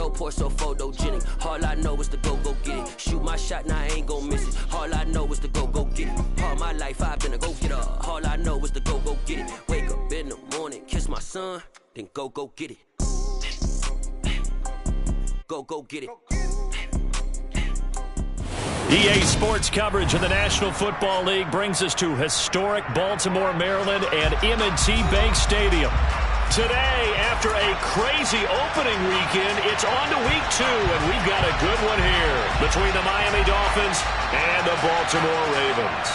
photo, pour so photogenic. All I know is to go get it. Shoot my shot, now I ain't gon' miss it. All I know is to go get it. All my life I've been a go-getter. All I know is to go get it. Wake up in the morning, kiss my son, then go get it. Go get it. EA Sports coverage of the National Football League brings us to historic Baltimore, Maryland and M&T Bank Stadium. Today, after a crazy opening weekend, it's on to week 2, and we've got a good one here between the Miami Dolphins and the Baltimore Ravens.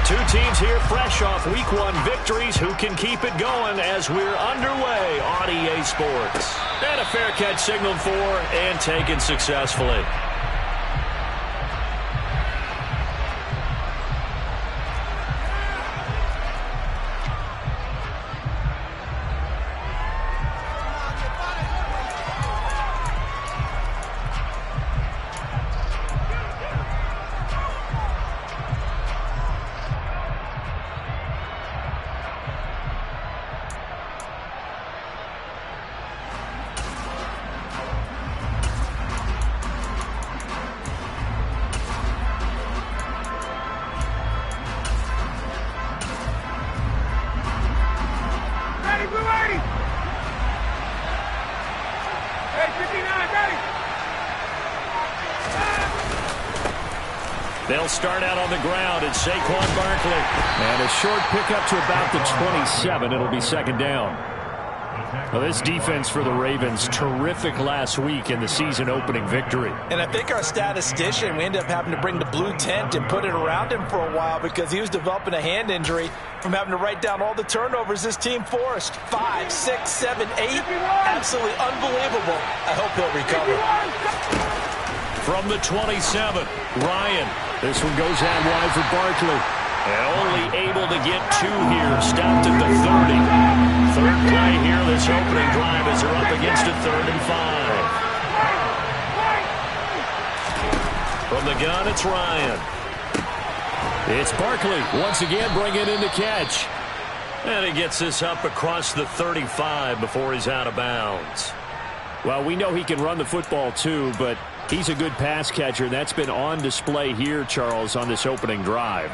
Two teams here fresh off Week 1 victories. Who can keep it going as we're underway on EA Sports? And a fair catch signaled for and taken successfully. They'll start out on the ground. It's Saquon Barkley. And a short pickup to about the 27. It'll be second down. Well, this defense for the Ravens, terrific last week in the season-opening victory. And I think our statistician, we ended up having to bring the blue tent and put it around him for a while because he was developing a hand injury from having to write down all the turnovers this team forced. 5, 6, 7, 8. Absolutely unbelievable. I hope he'll recover. From the 27, Ryan. This one goes out wide for Barkley. And only able to get 2 here. Stopped at the 30. Third play here this opening drive as they're up against a 3rd and 5. From the gun, it's Ryan. It's Barkley once again bringing in the catch. And he gets this up across the 35 before he's out of bounds. Well, we know he can run the football too, but he's a good pass catcher. That's been on display here, Charles, on this opening drive.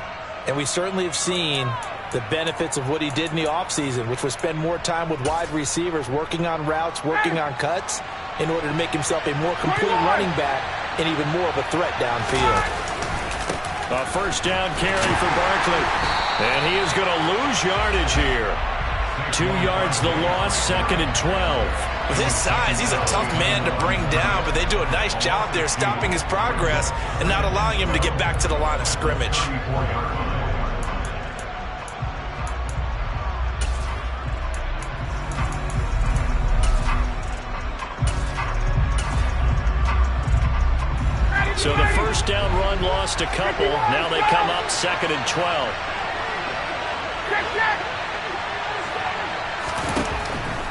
And we certainly have seen the benefits of what he did in the offseason, which was spend more time with wide receivers, working on routes, working on cuts, in order to make himself a more complete running back and even more of a threat downfield. A first down carry for Barkley. And he is going to lose yardage here. 2 yards the loss, 2nd and 12. With his size, he's a tough man to bring down, but they do a nice job there stopping his progress and not allowing him to get back to the line of scrimmage. So the first down run lost a couple. Now they come up 2nd and 12.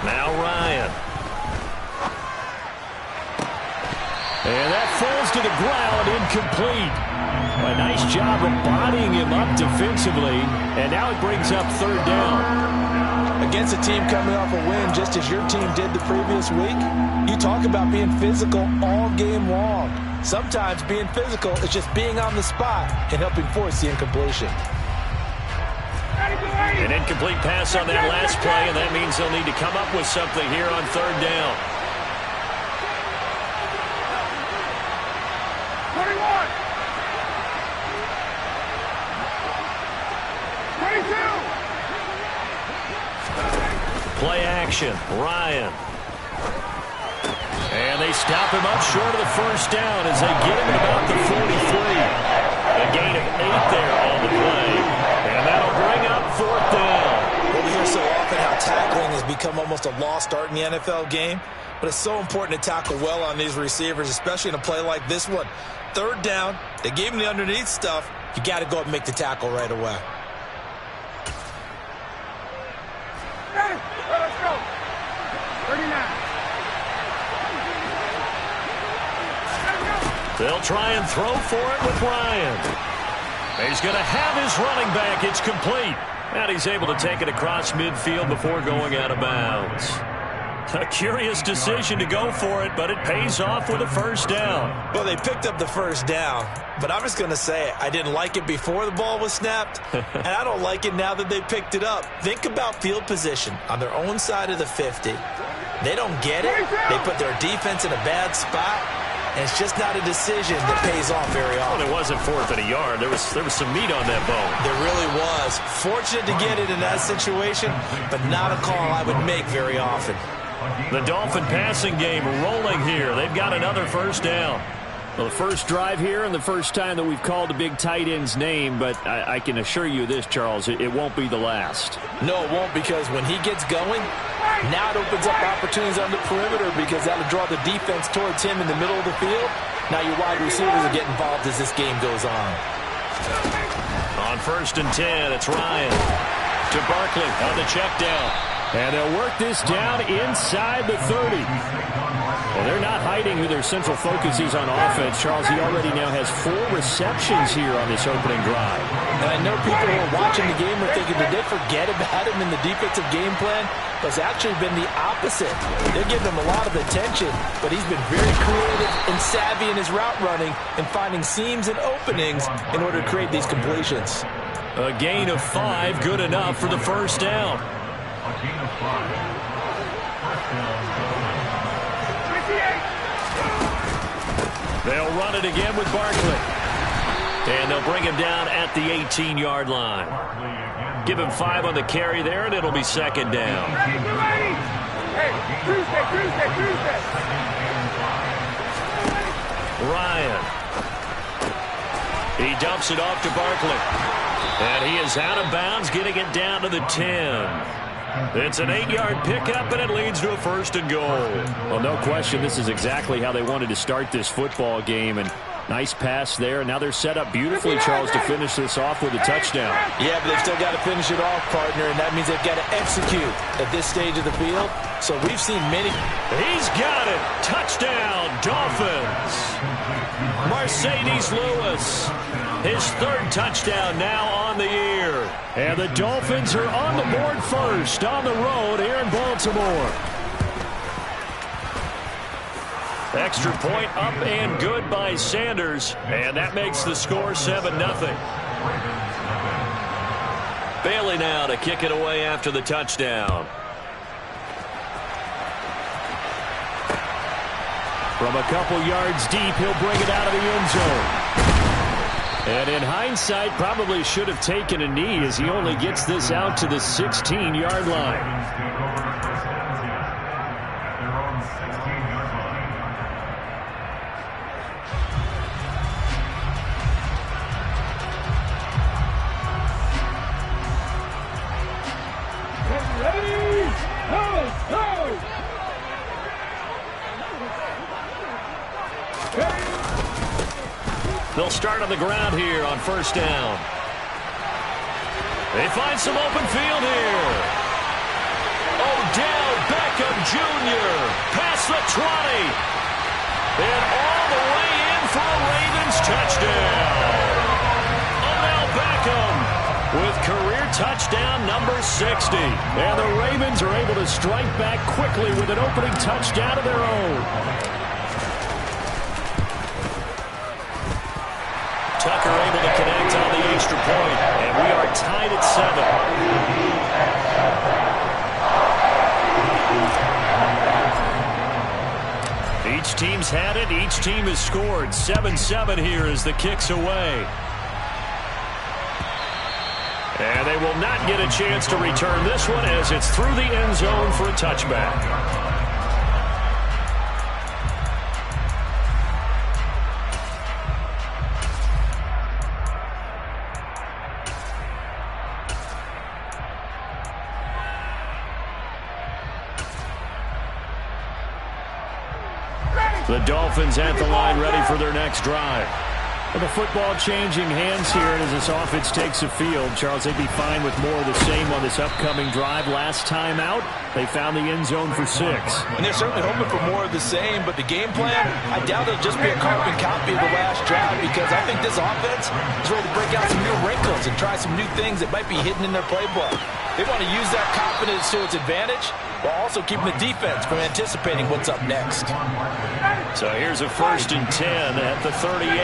Now Ryan. And that falls to the ground, incomplete. A nice job of bodying him up defensively. And now it brings up 3rd down. Against a team coming off a win, just as your team did the previous week, you talk about being physical all game long. Sometimes being physical is just being on the spot and helping force the incompletion. An incomplete pass on that last play, and that means they'll need to come up with something here on 3rd down. 21. 22. Play action, Ryan. And they stop him up short of the first down as they get him at about the 43. A gain of 8 there on the play. And that'll bring up 4th down. Well, we hear so often how tackling has become almost a lost art in the NFL game. But it's so important to tackle well on these receivers, especially in a play like this one. 3rd down, they gave him the underneath stuff. You got to go up and make the tackle right away. Hey, let's go. 39. They'll try and throw for it with Ryan. He's going to have his running back. It's complete. And he's able to take it across midfield before going out of bounds. A curious decision to go for it, but it pays off with a first down. Well, they picked up the first down, but I'm just going to say I didn't like it before the ball was snapped, and I don't like it now that they picked it up. Think about field position on their own side of the 50. They don't get it. They put their defense in a bad spot, and it's just not a decision that pays off very often. Well, it wasn't 4th and a yard. There was some meat on that bone. There really was. Fortunate to get it in that situation, but not a call I would make very often. The Dolphin passing game rolling here. They've got another first down. Well, the first drive here and the first time that we've called a big tight end's name, but I can assure you this, Charles, it won't be the last. No, it won't, because when he gets going, now it opens up opportunities on the perimeter because that'll draw the defense towards him in the middle of the field. Now your wide receivers will get involved as this game goes on. On 1st and 10, it's Ryan to Barkley on the check down. And they'll work this down inside the 30. Well, they're not hiding who their central focus is on offense. Charles, he already now has 4 receptions here on this opening drive. And I know people who are watching the game are thinking, did they forget about him in the defensive game plan? But it's actually been the opposite. They're giving him a lot of attention, but he's been very creative and savvy in his route running and finding seams and openings in order to create these completions. A gain of 5, good enough for the first down. A gain of 5. First down. 58. They'll run it again with Barkley. And they'll bring him down at the 18-yard line. Give him 5 on the carry there, and it'll be second down. Hey, Tuesday. Ryan. He dumps it off to Barkley. And he is out of bounds, getting it down to the 10. It's an 8-yard pickup, and it leads to a 1st and goal. Well, no question, this is exactly how they wanted to start this football game. And nice pass there. And now they're set up beautifully, Charles, to finish this off with a touchdown. Yeah, but they've still got to finish it off, partner, and that means they've got to execute at this stage of the field. So we've seen many. He's got it. Touchdown, Dolphins. Mercedes Lewis. His 3rd touchdown now on the year. And the Dolphins are on the board first on the road here in Baltimore. Extra point up and good by Sanders. And that makes the score 7-0. Bailey now to kick it away after the touchdown. From a couple yards deep, he'll bring it out of the end zone. And in hindsight, probably should have taken a knee as he only gets this out to the 16-yard line. They'll start on the ground here on 1st down. They find some open field here. Odell Beckham Jr. past the 20. And all the way in for a Ravens touchdown. Odell Beckham with career touchdown number 60. And the Ravens are able to strike back quickly with an opening touchdown of their own. Tucker able to connect on the extra point, and we are tied at 7. Each team's had it. Each team has scored. 7-7 here as the kick's away. And they will not get a chance to return this one as it's through the end zone for a touchback. The Dolphins at the line, ready for their next drive. Well, the football changing hands here as this offense takes the field. Charles, they'd be fine with more of the same on this upcoming drive. Last time out, They found the end zone for 6. And they're certainly hoping for more of the same, but the game plan, I doubt it'll just be a carbon copy of the last drive, because I think this offense is ready to break out some new wrinkles and try some new things that might be hidden in their playbook. They want to use that confidence to its advantage while also keeping the defense from anticipating what's up next. So here's a 1st and 10 at the 38.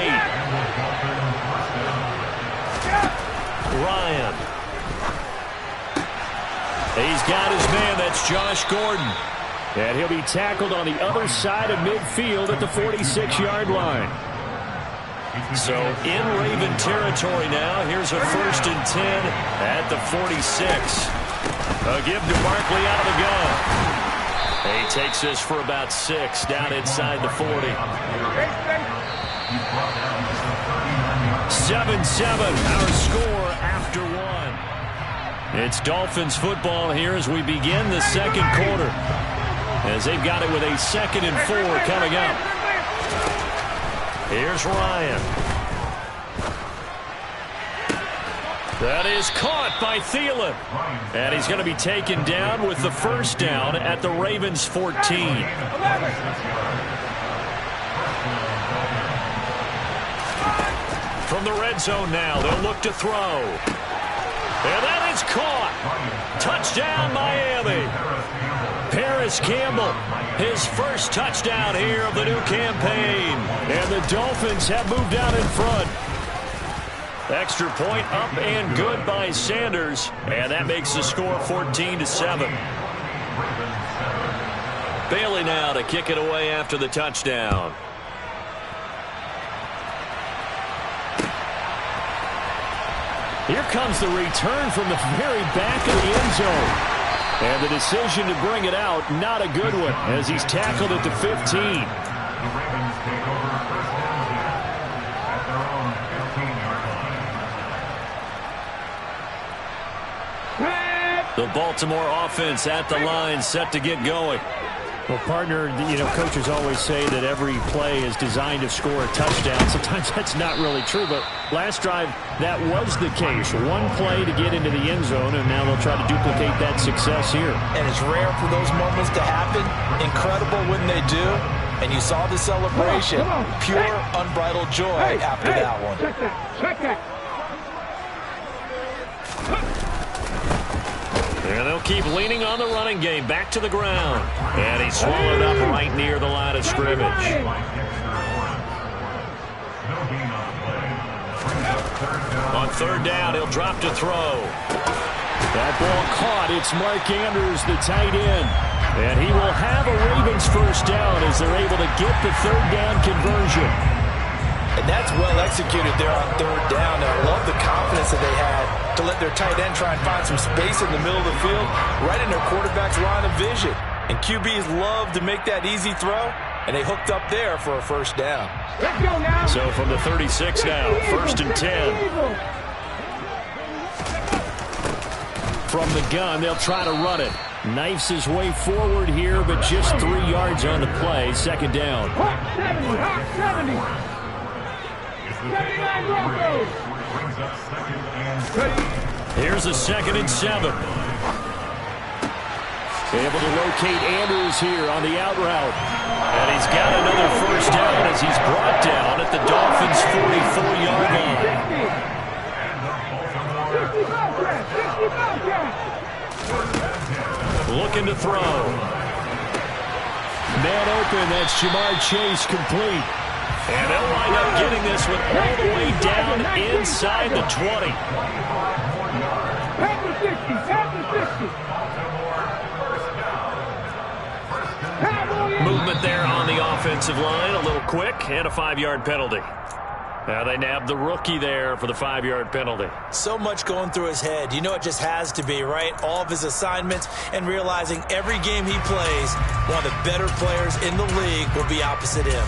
Ryan. He's got his man. That's Josh Gordon. And he'll be tackled on the other side of midfield at the 46-yard line. So in Raven territory now. Here's a 1st and 10 at the 46. A give to Barkley out of the gun. He takes this for about 6 down inside the 40. 7-7 our score after 1. It's Dolphins football here as we begin the second quarter, as they've got it with a 2nd and 4 coming up. Here's Ryan. That is caught by Thielen. And he's going to be taken down with the 1st down at the Ravens 14. From the red zone now, they'll look to throw. And that is caught. Touchdown, Miami. Paris Campbell, his 1st touchdown here of the new campaign. And the Dolphins have moved out in front. Extra point up and good by Sanders. And that makes the score 14-7. Bailey now to kick it away after the touchdown. Here comes the return from the very back of the end zone. And the decision to bring it out, not a good one, as he's tackled at the 15. The Baltimore offense at the line, set to get going. Well, partner, coaches always say that every play is designed to score a touchdown. Sometimes that's not really true, but last drive, that was the case. One play to get into the end zone, and now they'll try to duplicate that success here. And it's rare for those moments to happen. Incredible when they do. And you saw the celebration. Pure, unbridled joy after that one. And they'll keep leaning on the running game. Back to the ground. And he's swallowed up right near the line of scrimmage. On 3rd down, he'll drop to throw. That ball caught. It's Mark Andrews, the tight end. And he will have a Ravens 1st down as they're able to get the 3rd down conversion. And that's well executed there on 3rd down. And I love the confidence that they had to let their tight end try and find some space in the middle of the field, right in their quarterback's line of vision. And QBs love to make that easy throw, and they hooked up there for a 1st down. Let's go now. So from the 36 now, 1st and 10. From the gun, they'll try to run it. Knifes his way forward here, but just 3 yards on the play. 2nd down. Hot 70, hot 70. 79 Broncos. Here's a 2nd and 7. Able to locate Andrews here on the out route. And he's got another 1st down as he's brought down at the Dolphins' 44-yard line. 50 Looking to throw. Man open, that's Jamar Chase, complete. And they'll wind up getting this one all the way down inside the 20. Movement there on the offensive line, a little quick, and a 5-yard penalty. Now they nabbed the rookie there for the 5-yard penalty. So much going through his head. You know it just has to be, right? All of his assignments and realizing every game he plays, one of the better players in the league will be opposite him.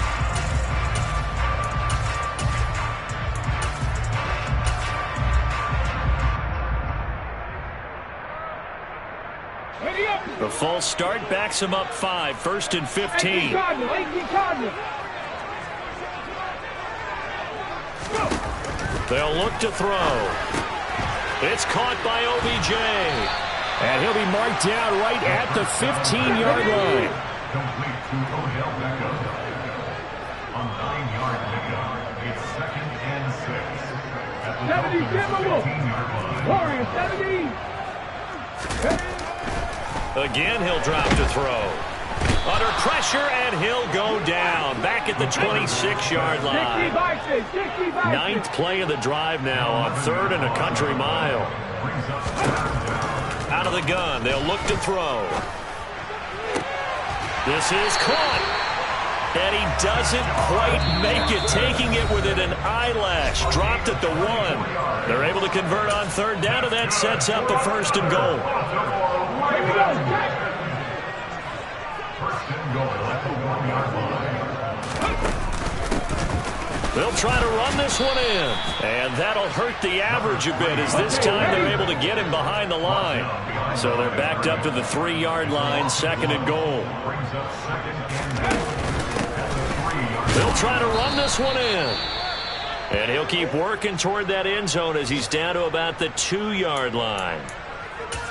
The false start backs him up 5, 1st and 15. They'll look to throw. It's caught by OBJ. And he'll be marked down right at the 15-yard line. Complete to Odell Beckham. On 9-yard pickup, it's 2nd and 6. At the 15-yard line. Warrior 70. Again, he'll drop to throw. Under pressure, and he'll go down. Back at the 26-yard line. 9th play of the drive now on 3rd and a country mile. Out of the gun, they'll look to throw. This is caught. And he doesn't quite make it, taking it within an eyelash. Dropped at the 1. They're able to convert on 3rd down, and that sets up a 1st and goal. They'll try to run this one in. And that'll hurt the average a bit, as this time they're able to get him behind the line. So they're backed up to the 3-yard line, 2nd and goal. They'll try to run this one in. And he'll keep working toward that end zone as he's down to about the 2-yard line.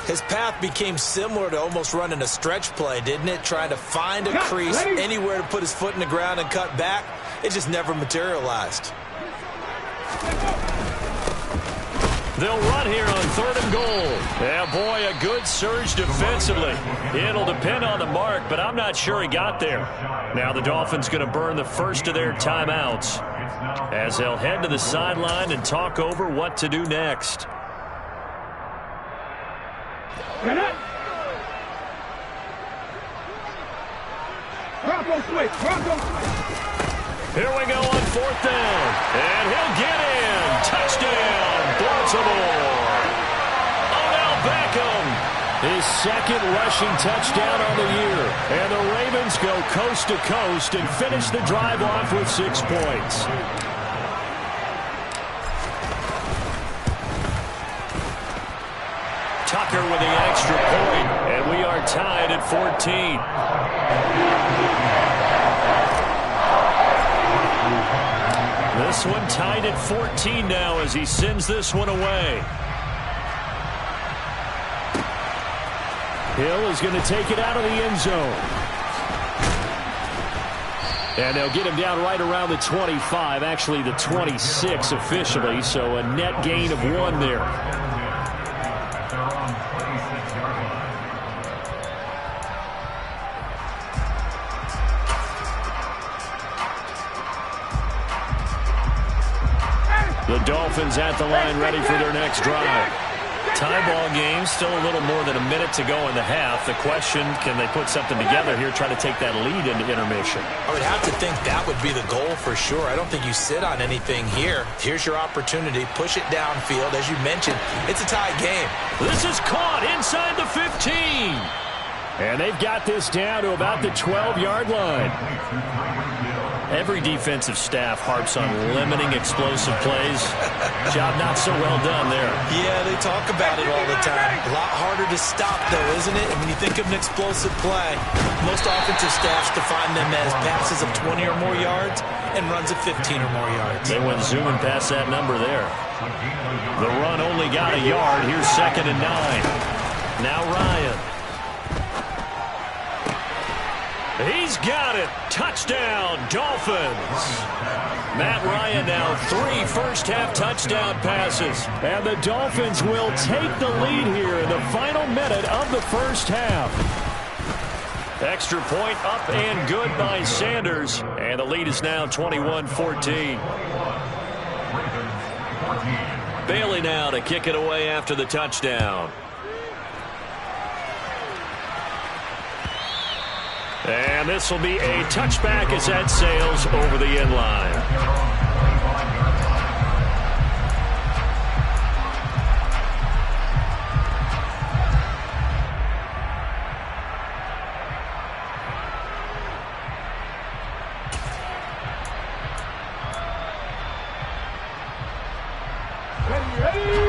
His path became similar to almost running a stretch play, didn't it? Trying to find a crease, anywhere to put his foot in the ground and cut back. It just never materialized. They'll run here on 3rd and goal. Yeah, boy, a good surge defensively. It'll depend on the mark, but I'm not sure he got there. Now the Dolphins going to burn the first of their timeouts as they'll head to the sideline and talk over what to do next. Here we go on 4th down. And he'll get in. Touchdown, Baltimore. Odell Beckham. His 2nd rushing touchdown on the year. And the Ravens go coast to coast and finish the drive off with 6 points. Tucker with the extra point. And we are tied at 14. This one tied at 14 now as he sends this one away. Hill is going to take it out of the end zone. And they'll get him down right around the 25, actually the 26 officially, so a net gain of 1 there. The Dolphins at the line ready for their next drive. Tie ball game, still a little more than a minute to go in the half. The question, can they put something together here, try to take that lead into intermission? I would have to think that would be the goal for sure. I don't think you sit on anything here. Here's your opportunity. Push it downfield. As you mentioned, it's a tie game. This is caught inside the 15. And they've got this down to about the 12-yard line. Every defensive staff harps on limiting explosive plays. Job not so well done there. Yeah, they talk about it all the time. A lot harder to stop, though, isn't it? And when you think of an explosive play, most offensive staffs define them as passes of 20 or more yards and runs of 15 or more yards. They went zooming past that number there. The run only got a yard. Here's 2nd and 9. Now Ryan. He's got it. Touchdown, Dolphins. Matt Ryan now 3 first-half touchdown passes. And the Dolphins will take the lead here in the final minute of the first half. Extra point up and good by Sanders. And the lead is now 21-14. Bailey now to kick it away after the touchdown. And this will be a touchback as that sails over the end line.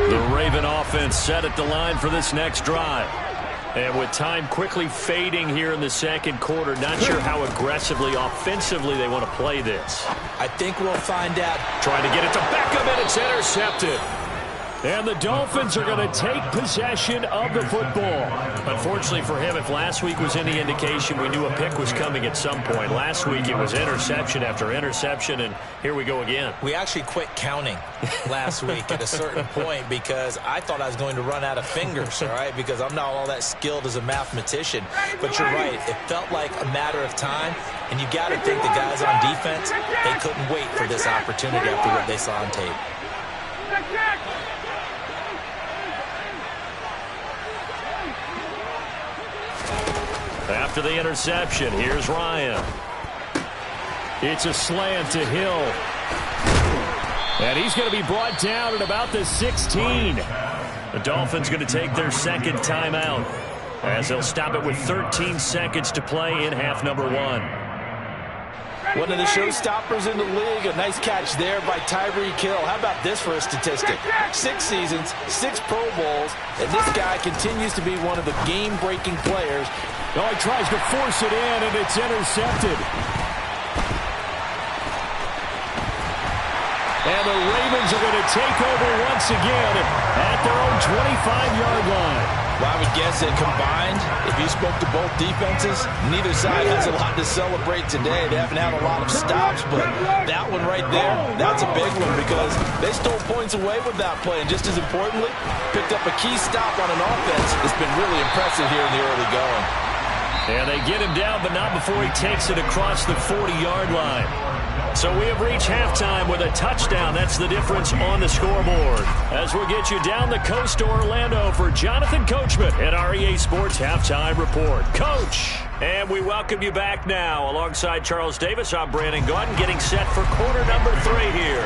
The Raven offense set at the line for this next drive. And with time quickly fading here in the second quarter, not sure how aggressively, offensively they want to play this. I think we'll find out. Trying to get it to Beckham, and it's intercepted. And the Dolphins are going to take possession of the football. Unfortunately for him, if last week was any indication, we knew a pick was coming at some point. Last week it was interception after interception, and here we go again. We actually quit counting last week at a certain point because I thought I was going to run out of fingers, all right, because I'm not all that skilled as a mathematician. But you're right. It felt like a matter of time, and you got to think the guys on defense, they couldn't wait for this opportunity after what they saw on tape. After the interception, here's Ryan. It's a slant to Hill. And he's going to be brought down at about the 16. The Dolphins going to take their second timeout as they'll stop it with 13 seconds to play in half number 1. One of the showstoppers in the league. A nice catch there by Tyreek Hill. How about this for a statistic? 6 seasons, 6 Pro Bowls, and this guy continues to be one of the game-breaking players. Oh, he tries to force it in, and it's intercepted. And the Ravens are going to take over once again at their own 25-yard line. Well, I would guess that combined, if you spoke to both defenses, neither side has a lot to celebrate today. They haven't had a lot of stops, but that one right there, that's a big one because they stole points away with that play. And just as importantly, picked up a key stop on an offense that's been really impressive here in the early going. And they get him down, but not before he takes it across the 40-yard line. So we have reached halftime with a touchdown. That's the difference on the scoreboard. As we'll get you down the coast to Orlando for Jonathan Coachman at our EA Sports Halftime Report. Coach! And we welcome you back now. Alongside Charles Davis, I'm Brandon Gaudin, getting set for quarter number 3 here.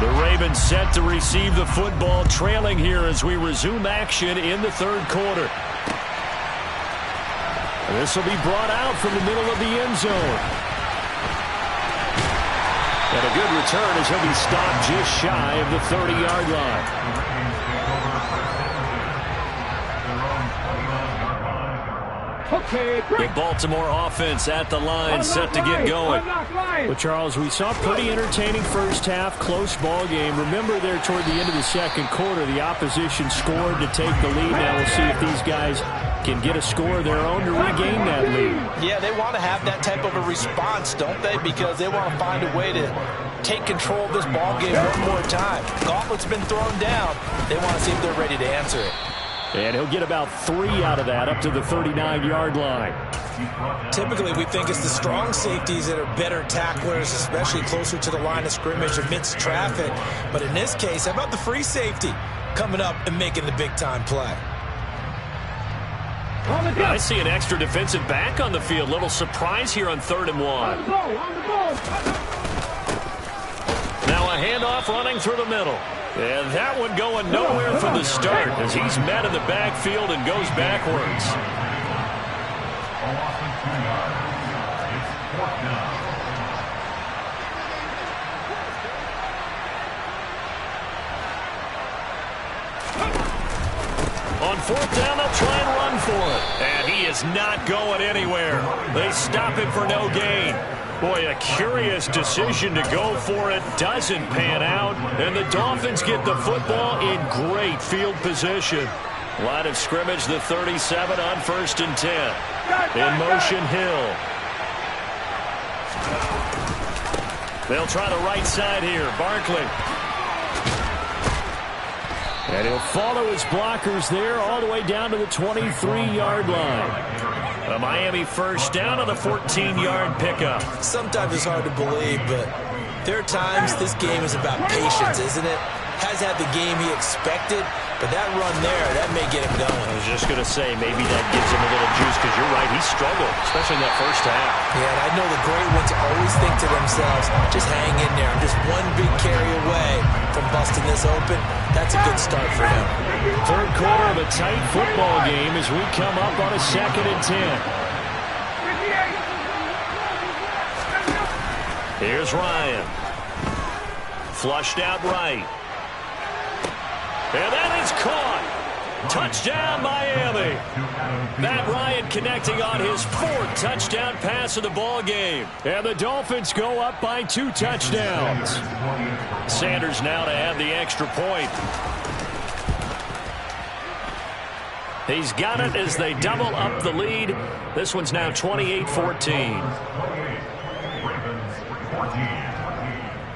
The Ravens set to receive the football, trailing here as we resume action in the third quarter. This will be brought out from the middle of the end zone. And a good return as he'll be stopped just shy of the 30-yard line. The Baltimore offense at the line, set to get going. Well, Charles, we saw a pretty entertaining first half, close ball game. Remember there toward the end of the second quarter, the opposition scored to take the lead. Now we'll see if these guys can get a score of their own to regain that lead. Yeah, they want to have that type of a response, don't they? Because they want to find a way to take control of this ball game one more time. Gauntlet's been thrown down. They want to see if they're ready to answer it. And he'll get about 3 out of that up to the 39-yard line. Typically, we think it's the strong safeties that are better tacklers, especially closer to the line of scrimmage amidst traffic. But in this case, how about the free safety coming up and making the big-time play? I see an extra defensive back on the field. Little surprise here on 3rd and 1. Now a handoff running through the middle. And that one going nowhere from the start as he's met in the backfield and goes backwards. On 4th down, they'll try and run for it. And he is not going anywhere. They stop him for no gain. Boy, a curious decision to go for it. Doesn't pan out. And the Dolphins get the football in great field position. Line of scrimmage, the 37 on 1st and 10. In motion, Hill. They'll try the right side here. Barkley. And he'll follow his blockers there all the way down to the 23-yard line. A Miami first down on the 14-yard pickup. Sometimes it's hard to believe, but there are times this game is about patience, isn't it? Has had the game he expected, but that run there, that may get him going. I was just going to say, maybe that gives him a little juice, because you're right, he struggled, especially in that first half. Yeah, and I know the great ones always think to themselves, just hang in there. I'm just one big carry away from busting this open. That's a good start for him. Third quarter of a tight football game as we come up on a 2nd and 10. Here's Ryan. Flushed out right. And that is caught. Touchdown, Miami. Matt Ryan connecting on his 4th touchdown pass of the ball game. And the Dolphins go up by 2 touchdowns. Sanders now to add the extra point. He's got it as they double up the lead. This one's now 28-14.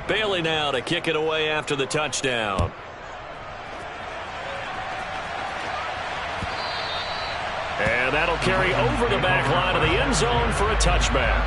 Bailey now to kick it away after the touchdown. And that'll carry over the back line of the end zone for a touchback.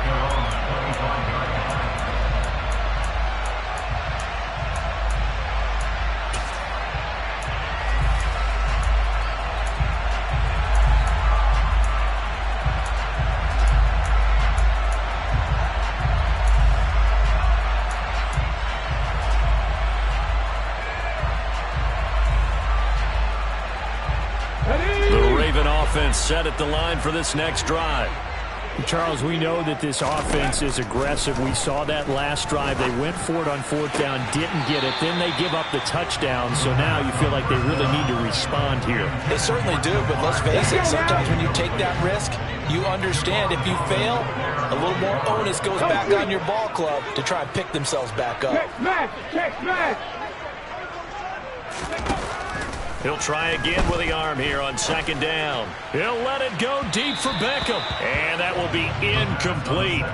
Set at the line for this next drive. Charles, we know that this offense is aggressive. We saw that last drive. They went for it on 4th down, didn't get it. Then they give up the touchdown. So now you feel like they really need to respond here. They certainly do, but let's face it, sometimes when you take that risk, you understand if you fail, a little more onus goes back on your ball club to try and pick themselves back up. Check match. He'll try again with the arm here on 2nd down. He'll let it go deep for Beckham. And that will be incomplete.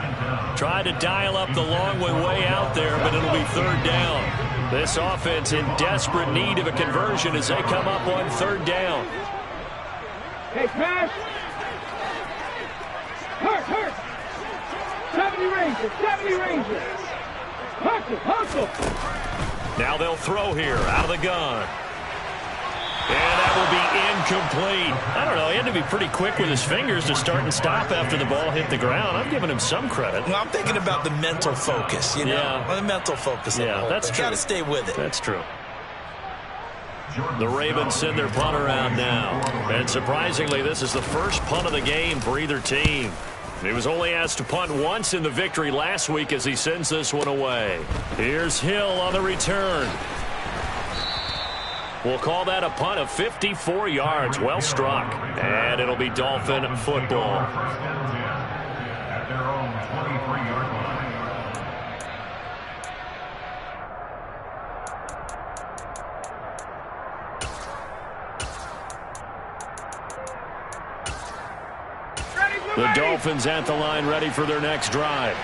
Tried to dial up the long way out there, but it'll be 3rd down. This offense in desperate need of a conversion as they come up on 3rd down. Hey, pass. Hurt. 70 Rangers. Hustle. Now they'll throw here out of the gun. And that will be incomplete. I don't know. He had to be pretty quick with his fingers to start and stop after the ball hit the ground. I'm giving him some credit. Well, I'm thinking about the mental focus, you know. Yeah. The mental focus. Yeah, that's true. Got to stay with it. That's true. The Ravens send their punt around now. And surprisingly, this is the first punt of the game for either team. He was only asked to punt once in the victory last week as he sends this one away. Here's Hill on the return. We'll call that a punt of 54 yards. Well struck. And it'll be Dolphin football. At their own 23-yard line. The Dolphins at the line ready for their next drive.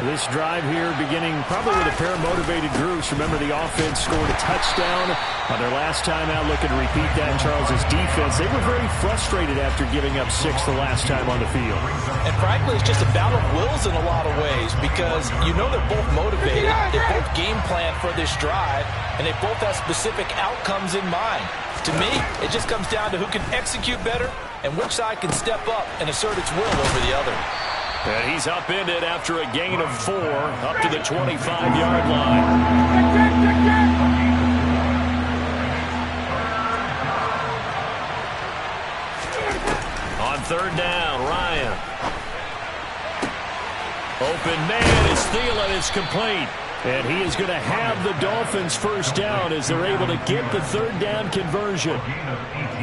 This drive here beginning probably with a pair of motivated groups. Remember, the offense scored a touchdown on their last time out. Looking to repeat that. Charles's defense, they were very frustrated after giving up 6 the last time on the field. And frankly, it's just a battle of wills in a lot of ways because you know they're both motivated. They both game plan for this drive, and they both have specific outcomes in mind. To me, it just comes down to who can execute better and which side can step up and assert its will over the other. And he's upended after a gain of 4 up to the 25-yard line. On 3rd down, Ryan. Open man is Thielen. It's complete. And he is going to have the Dolphins first down as they're able to get the 3rd down conversion.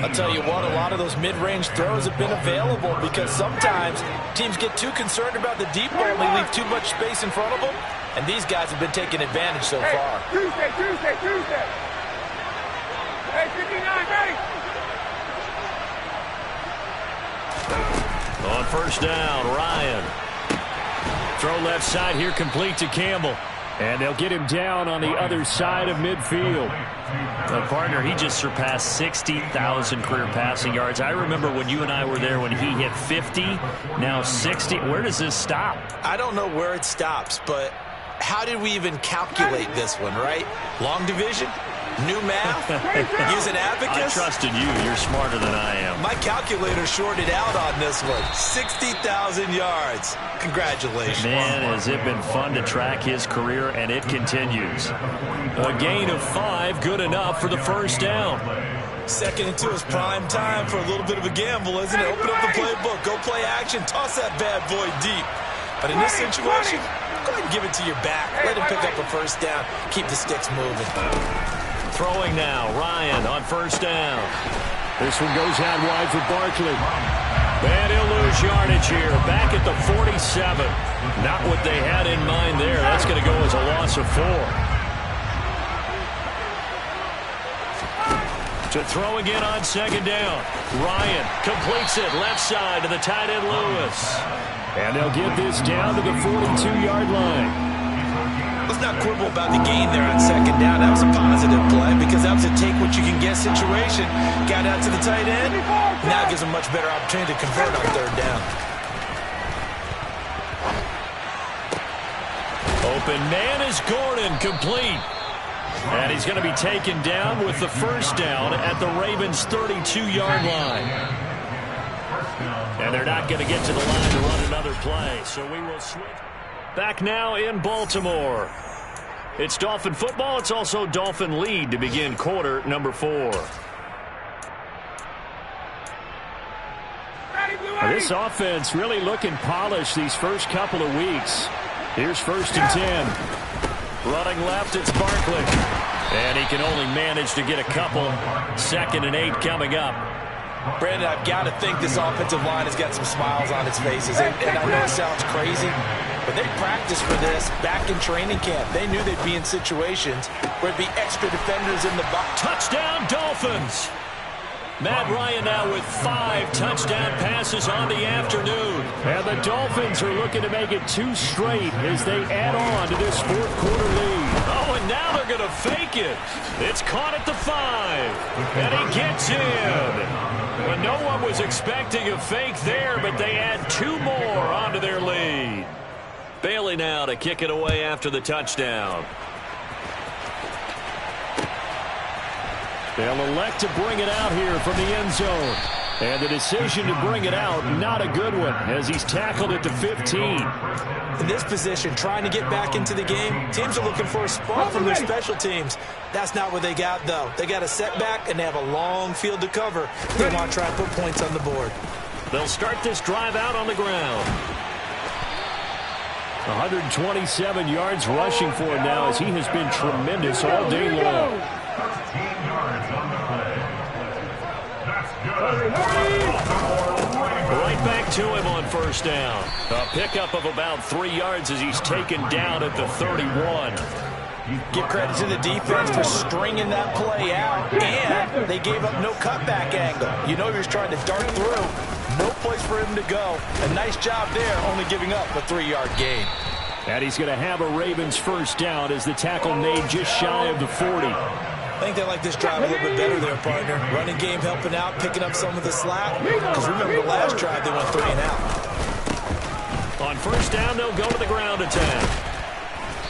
I'll tell you what, a lot of those mid-range throws have been available because sometimes teams get too concerned about the deep ball and they leave too much space in front of them, and these guys have been taking advantage so far. Tuesday. Hey, 59, ready. On 1st down, Ryan. Throw left side here, complete to Campbell. And they'll get him down on the other side of midfield. Partner, he just surpassed 60,000 career passing yards. I remember when you and I were there when he hit 50, now 60. Where does this stop? I don't know where it stops, but how did we even calculate this one, right? Long division? New math? Use an abacus? I trusted you. You're smarter than I am. My calculator shorted out on this one. 60,000 yards. Congratulations. Man, has it been fun to track his career, and it continues. A gain of 5, good enough for the first down. 2nd and 2 is prime time for a little bit of a gamble, isn't it? Open up the playbook. Go play action. Toss that bad boy deep. But in this situation, go ahead and give it to your back. Let him pick up a first down. Keep the sticks moving. Throwing now, Ryan on 1st down. This one goes out wide for Barkley. And he'll lose yardage here. Back at the 47. Not what they had in mind there. That's going to go as a loss of 4. To throw again on second down. Ryan completes it left side to the tight end Lewis. And they'll get this down to the 42-yard line. Let's not quibble about the gain there on second down. That was a positive play because that was a take-what-you-can-get situation. Got out to the tight end. Now gives him a much better opportunity to convert on third down. Open man is Gordon, complete. And he's going to be taken down with the first down at the Ravens' 32-yard line. And they're not going to get to the line to run another play, so we will switch. Back now in Baltimore. It's Dolphin football. It's also Dolphin lead to begin quarter number 4. This offense really looking polished these first couple of weeks. Here's 1st and 10. Running left, it's Barkley. And he can only manage to get a couple. 2nd and 8 coming up. Brandon, I've got to think this offensive line has got some smiles on its faces. And I know it sounds crazy, but they practiced for this back in training camp. They knew they'd be in situations where there'd be extra defenders in the box. Touchdown, Dolphins! Matt Ryan now with 5 touchdown passes on the afternoon. And the Dolphins are looking to make it 2 straight as they add on to this 4th quarter lead. Oh, and now they're going to fake it. It's caught at the 5. And he gets in. But no one was expecting a fake there, but they add 2 more onto their lead. Bailey now to kick it away after the touchdown. They'll elect to bring it out here from the end zone. And the decision to bring it out, not a good one, as he's tackled at the 15. In this position, trying to get back into the game, teams are looking for a spark from their special teams. That's not what they got, though. They got a setback, and they have a long field to cover. They want to try and put points on the board. They'll start this drive out on the ground. 127 yards rushing for him now, as he has been tremendous all day long. 13 yards on the play. That's good. Right back to him on 1st down. A pickup of about 3 yards as he's taken down at the 31. Give credit to the defense for stringing that play out, and they gave up no cutback angle. You know he was trying to dart through. No place for him to go. A nice job there, only giving up a 3-yard gain. And he's going to have a Ravens 1st down as the tackle made just shy of the 40. I think they like this drive a little bit better there, partner. Running game helping out, picking up some of the slack. Because remember the last drive, they went 3 and out. On 1st down, they'll go to the ground attack.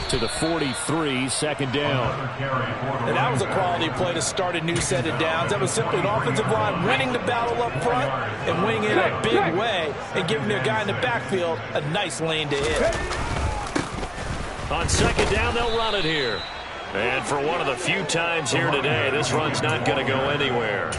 To the 43, 2nd down. And that was a quality play to start a new set of downs. That was simply an offensive line winning the battle up front and winning in a big way and giving their guy in the backfield a nice lane to hit. On 2nd down, they'll run it here. And for one of the few times here today, this run's not going to go anywhere.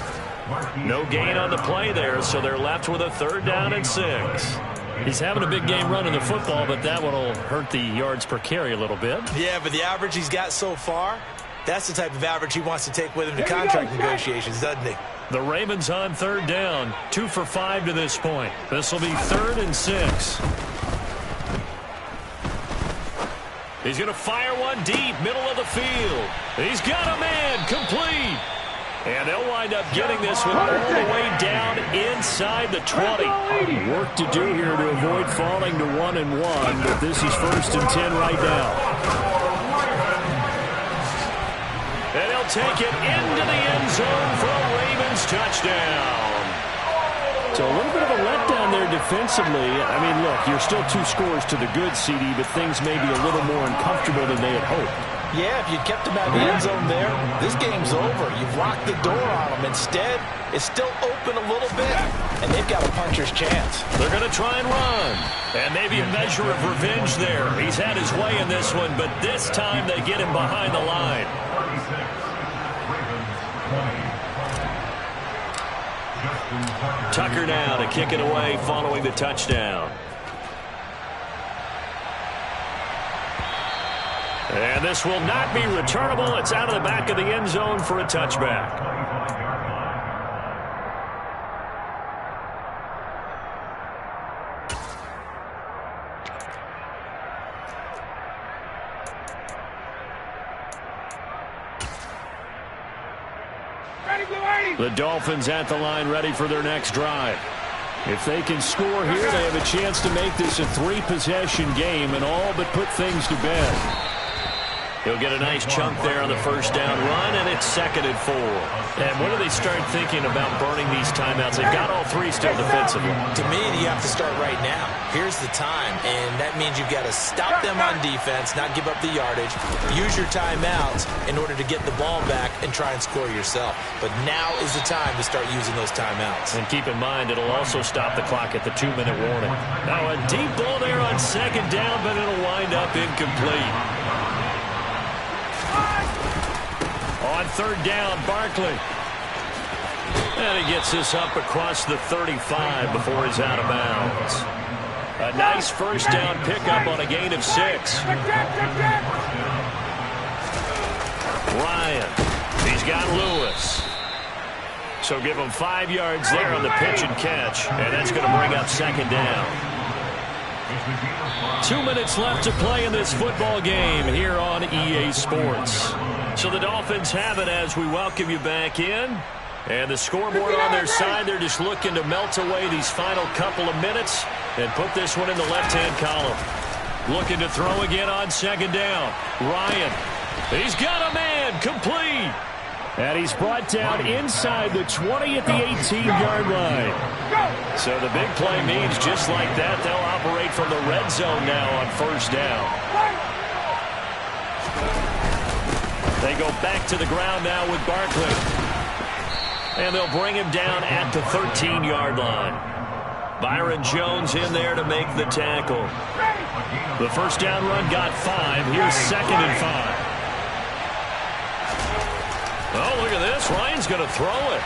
No gain on the play there, so they're left with a 3rd down and 6. He's having a big game running the football, but that one will hurt the yards per carry a little bit. Yeah, but the average he's got so far, that's the type of average he wants to take with him to contract negotiations, doesn't he? The Ravens on 3rd down, 2 for 5 to this point. This will be 3rd and 6. He's going to fire one deep, middle of the field. He's got a man, complete. And they'll wind up getting this one all the way down inside the 20. Work to do here to avoid falling to 1-1, but this is 1st and 10 right now. And he'll take it into the end zone for a Ravens touchdown. So a little bit of a letdown there defensively. I mean, look, you're still 2 scores to the good, CD, but things may be a little more uncomfortable than they had hoped. Yeah, if you kept them out of the end zone there, this game's over. You've locked the door on them. Instead, it's still open a little bit, and they've got a puncher's chance. They're going to try and run. And maybe a measure of revenge there. He's had his way in this one, but this time they get him behind the line. 36, Ravens 20. Tucker now to kick it away following the touchdown. And this will not be returnable. It's out of the back of the end zone for a touchback. The Dolphins at the line ready for their next drive. If they can score here, they have a chance to make this a 3-possession game and all but put things to bed. He'll get a nice chunk there on the first down run, and it's 2nd and 4. And when do they start thinking about burning these timeouts? They've got all 3 still defensively. To me, you have to start right now. Here's the time, and that means you've got to stop them on defense, not give up the yardage, use your timeouts in order to get the ball back and try and score yourself. But now is the time to start using those timeouts. And keep in mind, it'll also stop the clock at the 2-minute warning. Now a deep ball there on 2nd down, but it'll wind up incomplete. On 3rd down, Barkley. And he gets this up across the 35 before he's out of bounds. A nice first down pickup on a gain of 6. Ryan. He's got Lewis. So give him 5 yards there on the pitch and catch. And that's going to bring up 2nd down. 2 minutes left to play in this football game here on EA Sports. So the Dolphins have it as we welcome you back in. And the scoreboard on their side, they're just looking to melt away these final couple of minutes and put this one in the left-hand column. Looking to throw again on 2nd down. Ryan. He's got a man. Complete. And he's brought down inside the 20 at the 18-yard line. So the big play means just like that, they'll operate from the red zone now on 1st down. They go back to the ground now with Barkley. And they'll bring him down at the 13-yard line. Byron Jones in there to make the tackle. The first down run got 5. Here's 2nd and 5. Oh, look at this. Ryan's going to throw it.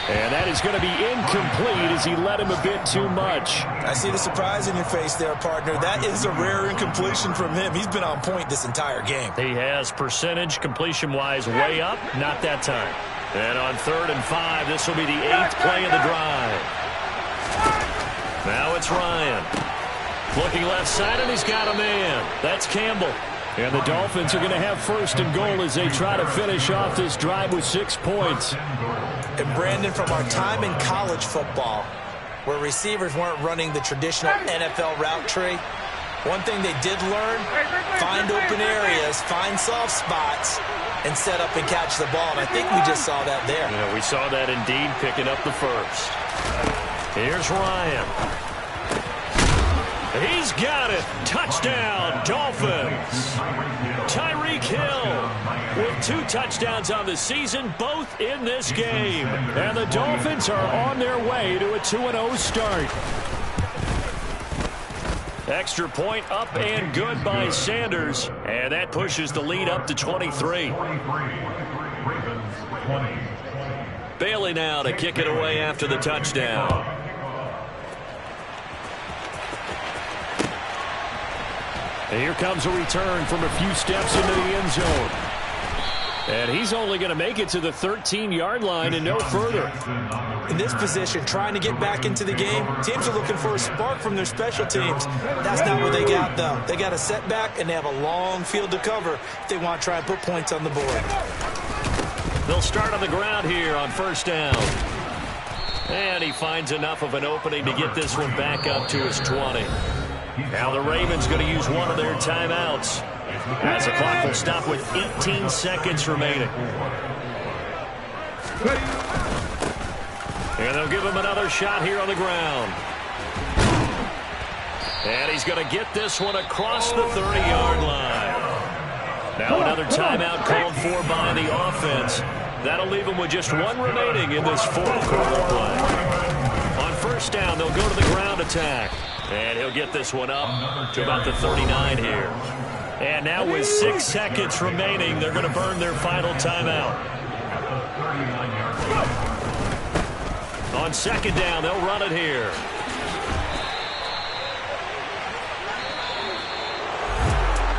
And that is going to be incomplete as he led him a bit too much. I see the surprise in your face there, partner. That is a rare incompletion from him. He's been on point this entire game. He has percentage completion-wise way up. Not that time. And on 3rd and 5, this will be the 8th play of the drive. Now it's Ryan. Looking left side, and he's got a man. That's Campbell. And the Dolphins are going to have 1st and goal as they try to finish off this drive with 6 points. And Brandon, from our time in college football, where receivers weren't running the traditional NFL route tree, one thing they did learn, find open areas, find soft spots, and set up and catch the ball. And I think we just saw that there. You know, we saw that indeed, picking up the first. Here's Ryan. He's got it. Touchdown, Dolphins. Tyreek Hill with 2 touchdowns on the season, both in this game. And the Dolphins are on their way to a 2-0 start. Extra point up and good by Sanders. And that pushes the lead up to 23. Bailey now to kick it away after the touchdown. And here comes a return from a few steps into the end zone. And he's only going to make it to the 13-yard line and no further. In this position, trying to get back into the game, teams are looking for a spark from their special teams. That's not what they got, though. They got a setback, and they have a long field to cover if they want to try and put points on the board. They'll start on the ground here on 1st down. And he finds enough of an opening to get this one back up to his 20. Now the Ravens going to use one of their timeouts as the clock will stop with 18 seconds remaining. And they'll give him another shot here on the ground. And he's going to get this one across the 30-yard line. Now another timeout called for by the offense. That'll leave him with just 1 remaining in this 4th quarter play. On 1st down, they'll go to the ground attack. And he'll get this one up to about the 39 here. And now with 6 seconds remaining, they're going to burn their final timeout. On 2nd down, they'll run it here.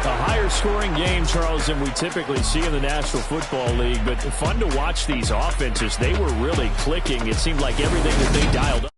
A higher scoring game, Charles, than we typically see in the National Football League. But fun to watch these offenses. They were really clicking. It seemed like everything that they dialed up.